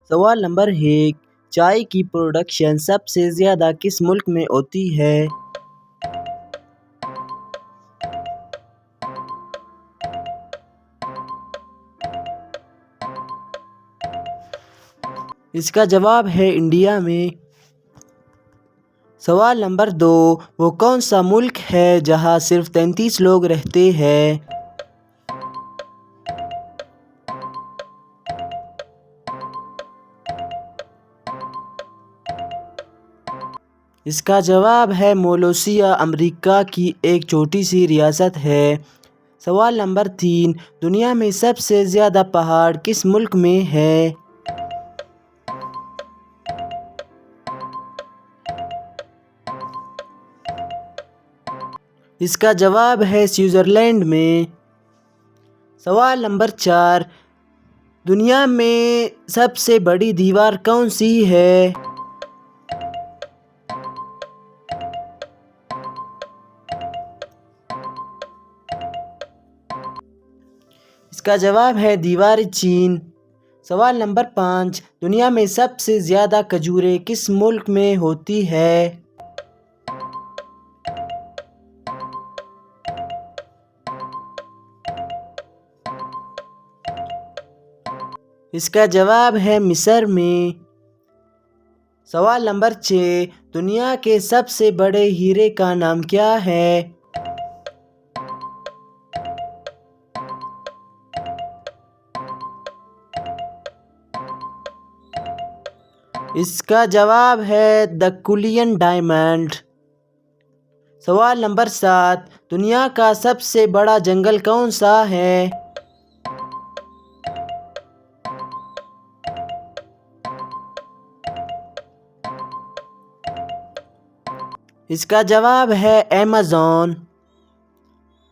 سوال نمبر 1، چائے کی پروڈکشن سب سے زیادہ کس ملک میں ہوتی ہے؟ اس کا جواب ہے انڈیا میں۔ سوال نمبر 2، وہ کون سا ملک ہے جہاں صرف 33 لوگ رہتے ہیں؟ اس کا جواب ہے مالیشیا، امریکہ کی ایک چھوٹی سی ریاست ہے۔ سوال نمبر 3، دنیا میں سب سے زیادہ پہاڑ کس ملک میں ہیں؟ اس کا جواب ہے سوئٹزرلینڈ میں۔ سوال نمبر 4، دنیا میں سب سے بڑی دیوار کون سی ہے؟ اس کا جواب ہے دیوار چین۔ سوال نمبر 5، دنیا میں سب سے زیادہ کھجوریں کس ملک میں ہوتی ہیں؟ اس کا جواب ہے مصر میں۔ سوال نمبر 6، دنیا کے سب سے بڑے ہیرے کا نام کیا ہے؟ اس کا جواب ہے دی کولین ڈائمنڈ۔ سوال نمبر 7، دنیا کا سب سے بڑا جنگل کون سا ہے؟ اس کا جواب ہے ایمیزون۔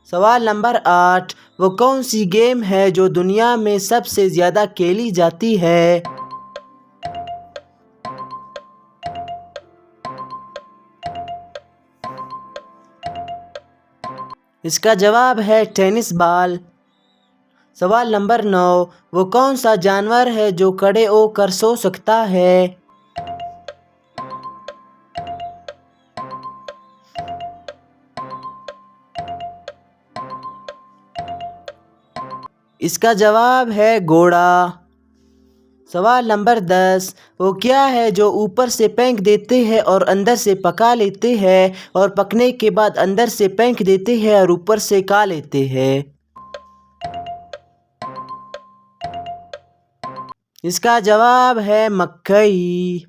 سوال نمبر 8، وہ کون سی گیم ہے جو دنیا میں سب سے زیادہ کھیلی جاتی ہے؟ اس کا جواب ہے ٹینس بال۔ سوال نمبر 9، وہ کون سا جانور ہے جو کھڑے ہو کر سو سکتا ہے؟ اس کا جواب ہے گھوڑا۔ سوال نمبر 10، وہ کیا ہے جو اوپر سے پھینک دیتے ہیں اور اندر سے پکا لیتے ہیں اور پکنے کے بعد اندر سے پھینک دیتے ہیں اور اوپر سے کھا لیتے ہیں؟ اس کا جواب ہے مکئی۔